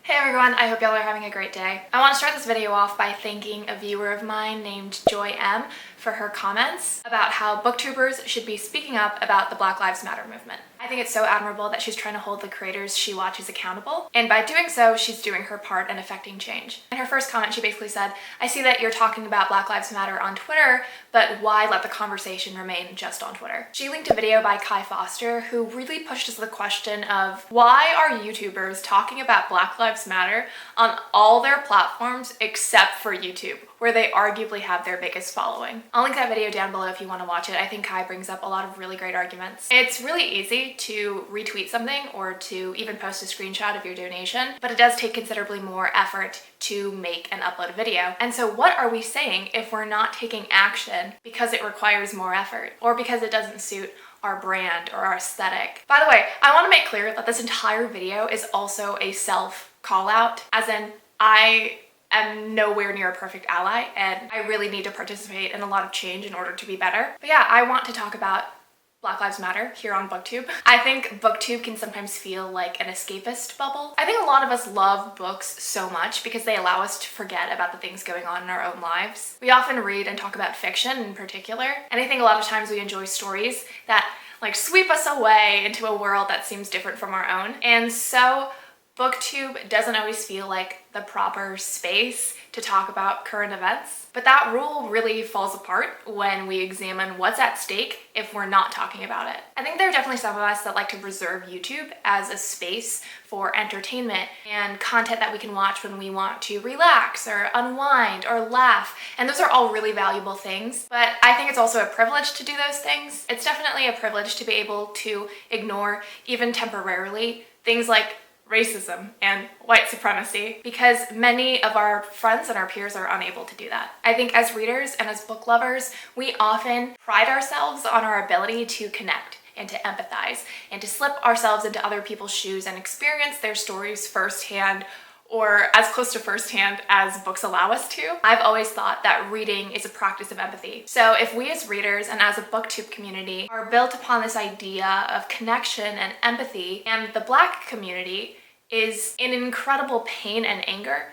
Hey everyone, I hope y'all are having a great day. I want to start this video off by thanking a viewer of mine named Joy M for her comments about how booktubers should be speaking up about the Black Lives Matter movement. I think it's so admirable that she's trying to hold the creators she watches accountable, and by doing so, she's doing her part in affecting change. In her first comment, she basically said, I see that you're talking about Black Lives Matter on Twitter, but why let the conversation remain just on Twitter? She linked a video by Kai Foster who really pushed us the question of why are YouTubers talking about Black Lives Matter on all their platforms except for YouTube, where they arguably have their biggest following. I'll link that video down below if you want to watch it. I think Kai brings up a lot of really great arguments. It's really easy to retweet something or to even post a screenshot of your donation, but it does take considerably more effort to make and upload a video. And so what are we saying if we're not taking action because it requires more effort or because it doesn't suit our brand or our aesthetic? By the way, I want to make clear that this entire video is also a self call out, as in I am nowhere near a perfect ally and I really need to participate in a lot of change in order to be better. But yeah, I want to talk about Black Lives Matter here on BookTube. I think BookTube can sometimes feel like an escapist bubble. I think a lot of us love books so much because they allow us to forget about the things going on in our own lives. We often read and talk about fiction in particular, and I think a lot of times we enjoy stories that like sweep us away into a world that seems different from our own. And so BookTube doesn't always feel like the proper space to talk about current events, but that rule really falls apart when we examine what's at stake if we're not talking about it. I think there are definitely some of us that like to reserve YouTube as a space for entertainment and content that we can watch when we want to relax or unwind or laugh, and those are all really valuable things, but I think it's also a privilege to do those things. It's definitely a privilege to be able to ignore, even temporarily, things like racism and white supremacy, because many of our friends and our peers are unable to do that. I think as readers and as book lovers, we often pride ourselves on our ability to connect and to empathize and to slip ourselves into other people's shoes and experience their stories firsthand, or as close to firsthand as books allow us to. I've always thought that reading is a practice of empathy. So if we as readers and as a BookTube community are built upon this idea of connection and empathy, and the Black community is in incredible pain and anger,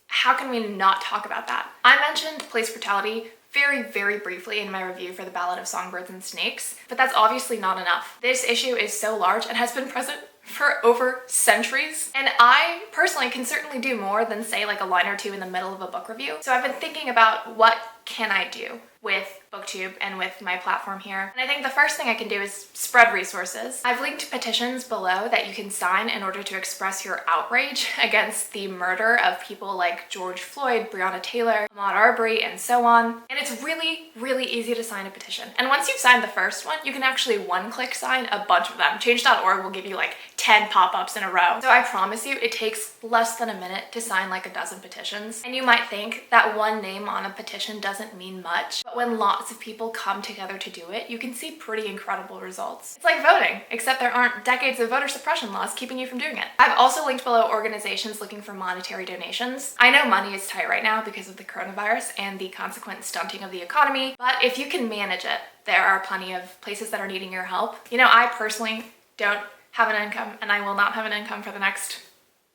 how can we not talk about that? I mentioned police brutality very briefly in my review for The Ballad of Songbirds and Snakes, but that's obviously not enough. This issue is so large and has been present for over centuries, and I personally can certainly do more than say like a line or two in the middle of a book review. So I've been thinking about what can I do with BookTube and with my platform here. And I think the first thing I can do is spread resources. I've linked petitions below that you can sign in order to express your outrage against the murder of people like George Floyd, Breonna Taylor, Ahmaud Arbery, and so on. And it's really easy to sign a petition. And once you've signed the first one, you can actually one-click sign a bunch of them. Change.org will give you like 10 pop-ups in a row. So I promise you, it takes less than a minute to sign like a dozen petitions. And you might think that one name on a petition doesn't mean much, but when lots of people come together to do it, you can see pretty incredible results. It's like voting, except there aren't decades of voter suppression laws keeping you from doing it. I've also linked below organizations looking for monetary donations. I know money is tight right now because of the coronavirus and the consequent stunting of the economy, but if you can manage it, there are plenty of places that are needing your help. You know, I personally don't have an income, and I will not have an income for the next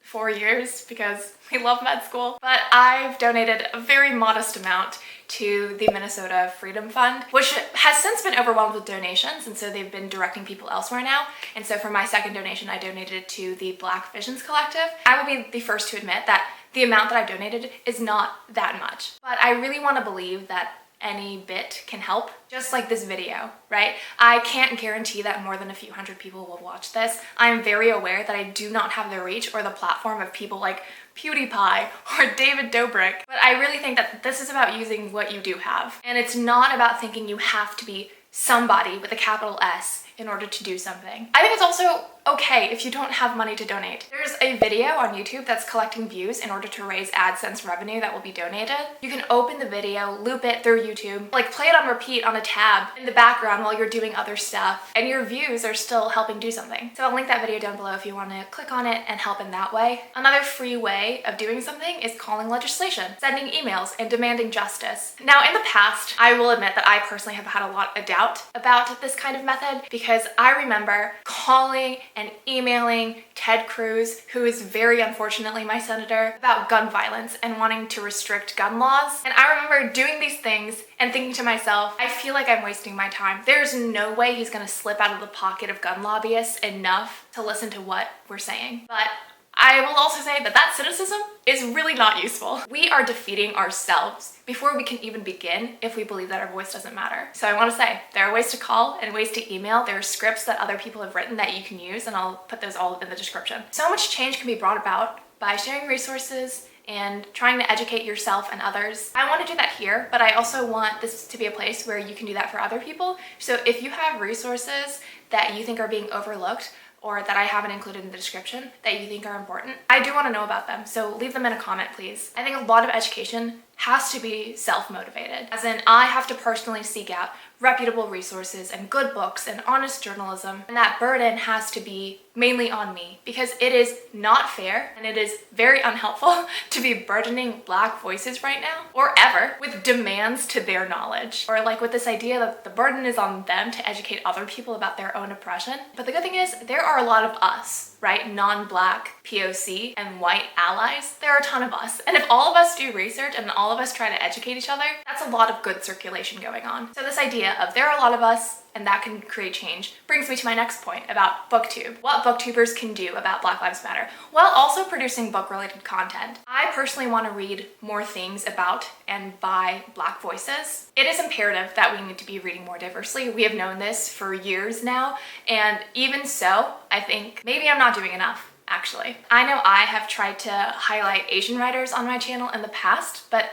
4 years because we love med school, but I've donated a very modest amount to the Minnesota Freedom Fund, which has since been overwhelmed with donations, and so they've been directing people elsewhere now. And so for my second donation, I donated it to the Black Visions Collective. I will be the first to admit that the amount that I've donated is not that much, but I really want to believe that any bit can help, just like this video, right? I can't guarantee that more than a few hundred people will watch this. I'm very aware that I do not have the reach or the platform of people like PewDiePie or David Dobrik, but I really think that this is about using what you do have. And it's not about thinking you have to be somebody with a capital S in order to do something. I think it's also okay if you don't have money to donate. There's a video on YouTube that's collecting views in order to raise AdSense revenue that will be donated. You can open the video, loop it through YouTube, like play it on repeat on a tab in the background while you're doing other stuff, and your views are still helping do something. So I'll link that video down below if you want to click on it and help in that way. Another free way of doing something is calling legislation, sending emails, and demanding justice. Now, in the past, I will admit that I personally have had a lot of doubt about this kind of method because because I remember calling and emailing Ted Cruz, who is very unfortunately my senator, about gun violence and wanting to restrict gun laws. And I remember doing these things and thinking to myself, I feel like I'm wasting my time. There's no way he's gonna slip out of the pocket of gun lobbyists enough to listen to what we're saying. But I will also say that that cynicism is really not useful. We are defeating ourselves before we can even begin if we believe that our voice doesn't matter. So I want to say, there are ways to call and ways to email. There are scripts that other people have written that you can use, and I'll put those all in the description. So much change can be brought about by sharing resources and trying to educate yourself and others. I want to do that here, but I also want this to be a place where you can do that for other people. So if you have resources that you think are being overlooked, or that I haven't included in the description that you think are important, I do want to know about them, so leave them in a comment, please. I think a lot of education has to be self-motivated, as in I have to personally seek out reputable resources and good books and honest journalism, and that burden has to be mainly on me because it is not fair and it is very unhelpful to be burdening Black voices right now or ever with demands to their knowledge, or like with this idea that the burden is on them to educate other people about their own oppression. But the good thing is there are a lot of us, right? Non-Black, POC, and white allies. There are a ton of us. And if all of us do research and all of us try to educate each other, that's a lot of good circulation going on. So this idea of there are a lot of us and that can create change brings me to my next point about BookTube. What booktubers can do about Black Lives Matter while also producing book-related content. I personally want to read more things about and by Black voices. It is imperative that we need to be reading more diversely. We have known this for years now, and even so, I think maybe I'm not doing enough. Actually, I know I have tried to highlight Asian writers on my channel in the past, but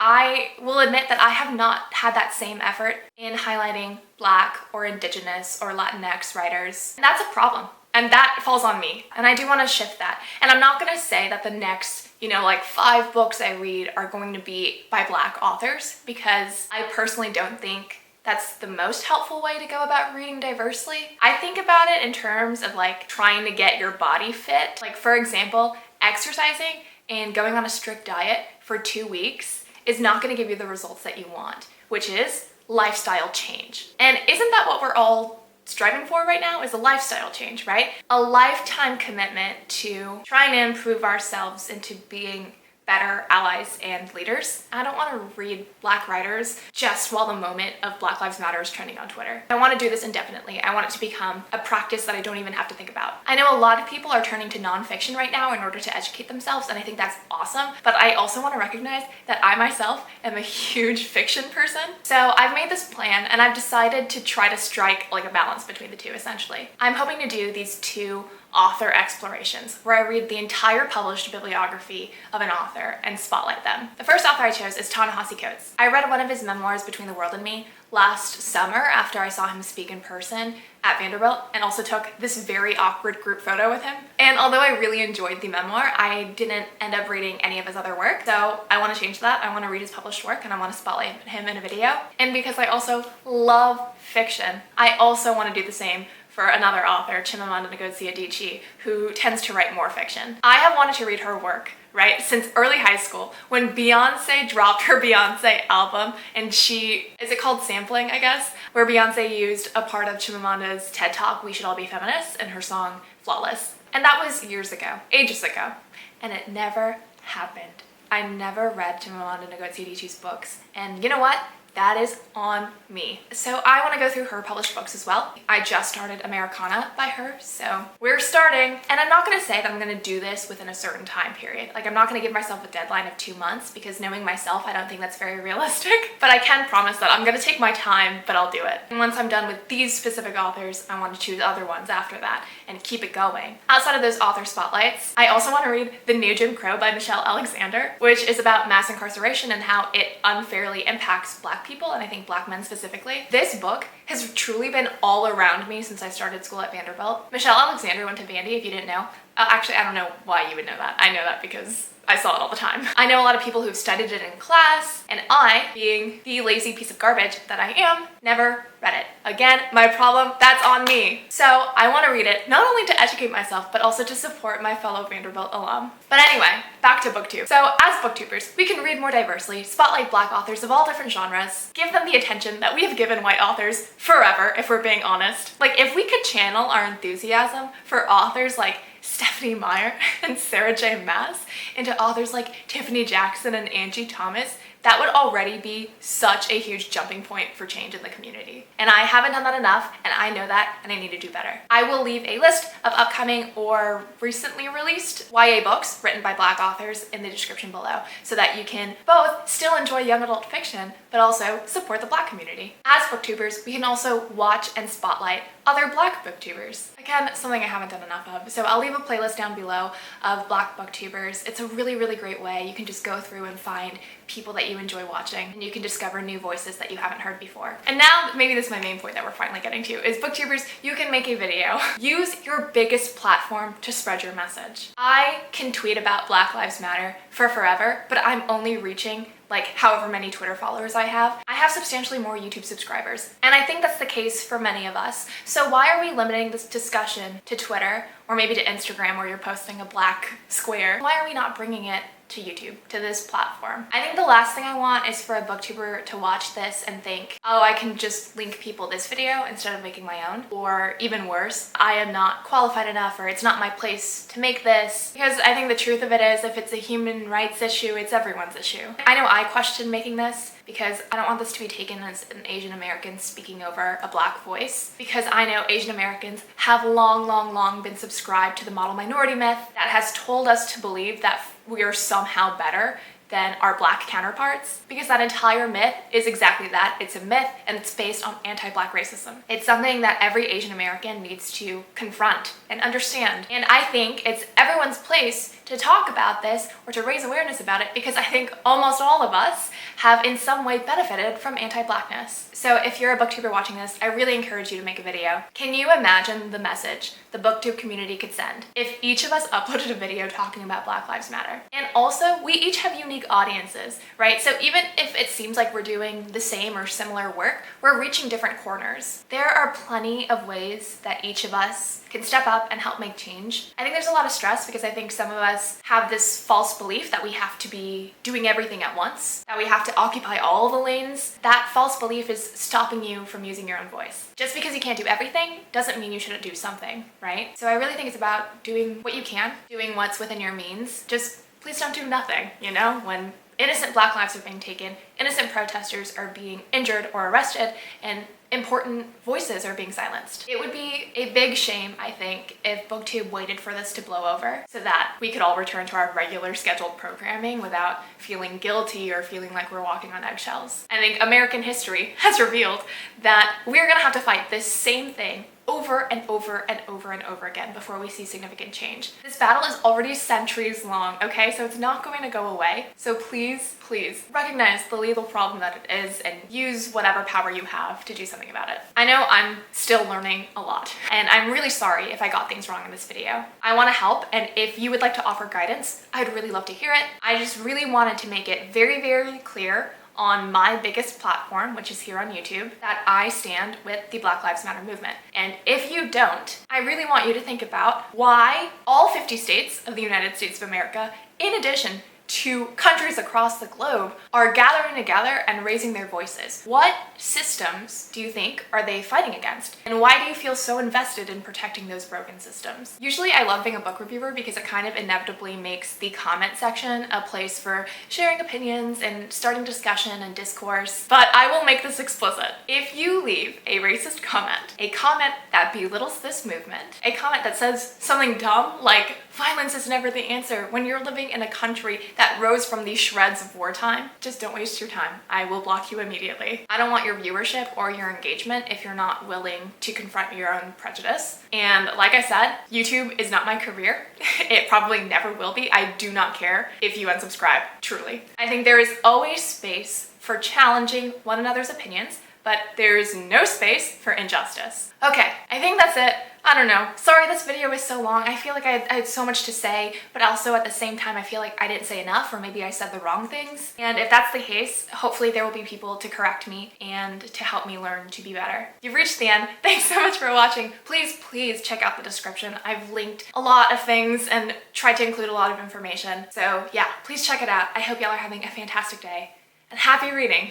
I will admit that I have not had that same effort in highlighting Black or Indigenous or Latinx writers. And that's a problem. And that falls on me. And I do want to shift that. And I'm not going to say that the next, like 5 books I read are going to be by Black authors, because I personally don't think that's the most helpful way to go about reading diversely. I think about it in terms of like trying to get your body fit. Like for example, exercising and going on a strict diet for 2 weeks is not going to give you the results that you want, which is lifestyle change. And isn't that what we're all striving for right now, is a lifestyle change, right? A lifetime commitment to trying to improve ourselves into being better allies and leaders. I don't want to read Black writers just while the moment of Black Lives Matter is trending on Twitter. I want to do this indefinitely. I want it to become a practice that I don't even have to think about. I know a lot of people are turning to nonfiction right now in order to educate themselves, and I think that's awesome, but I also want to recognize that I myself am a huge fiction person. So I've made this plan and I've decided to try to strike like a balance between the two, essentially. I'm hoping to do these 2 author explorations, where I read the entire published bibliography of an author and spotlight them. The first author I chose is Ta-Nehisi Coates. I read one of his memoirs, Between the World and Me, last summer after I saw him speak in person at Vanderbilt, and also took this very awkward group photo with him. And although I really enjoyed the memoir, I didn't end up reading any of his other work. So I want to change that. I want to read his published work and I want to spotlight him in a video. And because I also love fiction, I also want to do the same for another author, Chimamanda Ngozi Adichie, who tends to write more fiction. I have wanted to read her work, right, since early high school, when Beyonce dropped her Beyonce album, and is it called sampling, I guess, where Beyonce used a part of Chimamanda's TED Talk, We Should All Be Feminists, in her song Flawless. And that was years ago, ages ago, and it never happened. I never read Chimamanda Ngozi Adichie's books, and you know what? That is on me. So I want to go through her published books as well. I just started Americana by her, so we're starting. And I'm not going to say that I'm going to do this within a certain time period. Like, I'm not going to give myself a deadline of 2 months, because knowing myself, I don't think that's very realistic. But I can promise that I'm going to take my time, but I'll do it. And once I'm done with these specific authors, I want to choose other ones after that and keep it going. Outside of those author spotlights, I also want to read The New Jim Crow by Michelle Alexander, which is about mass incarceration and how it unfairly impacts Black people, and I think Black men specifically. This book has truly been all around me since I started school at Vanderbilt. Michelle Alexander went to Vandy, if you didn't know. Actually, I don't know why you would know that. I know that because I saw it all the time. I know a lot of people who've studied it in class, and I, being the lazy piece of garbage that I am, never read it. Again, my problem, that's on me. So I want to read it, not only to educate myself, but also to support my fellow Vanderbilt alum. But anyway, back to booktube. So as booktubers, we can read more diversely, spotlight Black authors of all different genres, give them the attention that we have given white authors forever, if we're being honest. Like, if we could channel our enthusiasm for authors like Stephenie Meyer and Sarah J. Maas into authors like Tiffany Jackson and Angie Thomas, that would already be such a huge jumping point for change in the community. And I haven't done that enough, and I know that, and I need to do better. I will leave a list of upcoming or recently released YA books written by Black authors in the description below, so that you can both still enjoy young adult fiction, but also support the Black community. As booktubers, we can also watch and spotlight other Black booktubers. Again, something I haven't done enough of. So I'll leave a playlist down below of Black booktubers. It's a really, really great way. You can just go through and find people that you enjoy watching, and you can discover new voices that you haven't heard before. And now, maybe this is my main point that we're finally getting to, is booktubers, you can make a video. Use your biggest platform to spread your message. I can tweet about Black Lives Matter for forever, but I'm only reaching like however many Twitter followers I have. I have substantially more YouTube subscribers, and I think that's the case for many of us. So why are we limiting this discussion to Twitter, or maybe to Instagram where you're posting a black square? Why are we not bringing it to YouTube, to this platform? I think the last thing I want is for a booktuber to watch this and think, oh, I can just link people this video instead of making my own. Or even worse, I am not qualified enough, or it's not my place to make this. Because I think the truth of it is, if it's a human rights issue, it's everyone's issue. I know I questioned making this because I don't want this to be taken as an Asian American speaking over a Black voice, because I know Asian Americans have long been subscribed to the model minority myth that has told us to believe that we are somehow better than our Black counterparts, because that entire myth is exactly that. It's a myth, and it's based on anti-Black racism. It's something that every Asian American needs to confront and understand. And I think it's everyone's place to talk about this or to raise awareness about it, because I think almost all of us have in some way benefited from anti-Blackness. So if you're a booktuber watching this, I really encourage you to make a video. Can you imagine the message the booktube community could send if each of us uploaded a video talking about Black Lives Matter? And also, we each have unique audiences, right? So even if it seems like we're doing the same or similar work, we're reaching different corners. There are plenty of ways that each of us can step up and help make change. I think there's a lot of stress because I think some of us have this false belief that we have to be doing everything at once, that we have to occupy all the lanes. That false belief is stopping you from using your own voice. Just because you can't do everything doesn't mean you shouldn't do something, right? So I really think it's about doing what you can, doing what's within your means. Just please don't do nothing, you know? When innocent Black lives are being taken, innocent protesters are being injured or arrested, and important voices are being silenced. It would be a big shame, I think, if BookTube waited for this to blow over so that we could all return to our regular scheduled programming without feeling guilty or feeling like we're walking on eggshells. I think American history has revealed that we're gonna have to fight this same thing over and over and over and over again before we see significant change. This battle is already centuries long, okay? So it's not going to go away. So please, please recognize the lethal problem that it is and use whatever power you have to do something about it. I know I'm still learning a lot, and I'm really sorry if I got things wrong in this video. I want to help, and if you would like to offer guidance, I'd really love to hear it. I just really wanted to make it very, very clear on my biggest platform, which is here on YouTube, that I stand with the Black Lives Matter movement. And if you don't, I really want you to think about why all 50 states of the United States of America, in addition to countries across the globe, are gathering together and raising their voices. What systems do you think are they fighting against? And why do you feel so invested in protecting those broken systems? Usually I love being a book reviewer because it kind of inevitably makes the comment section a place for sharing opinions and starting discussion and discourse. But I will make this explicit. If you leave a racist comment, a comment that belittles this movement, a comment that says something dumb like violence is never the answer when you're living in a country that rose from the shreds of wartime, just don't waste your time. I will block you immediately. I don't want your viewership or your engagement if you're not willing to confront your own prejudice. And like I said, YouTube is not my career. It probably never will be. I do not care if you unsubscribe, truly. I think there is always space for challenging one another's opinions, but there's no space for injustice. Okay, I think that's it. I don't know. Sorry this video is so long. I feel like I had so much to say, but also at the same time I feel like I didn't say enough, or maybe I said the wrong things. And if that's the case, hopefully there will be people to correct me and to help me learn to be better. You've reached the end. Thanks so much for watching. Please check out the description. I've linked a lot of things and tried to include a lot of information. So yeah, please check it out. I hope y'all are having a fantastic day and happy reading.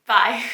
Bye.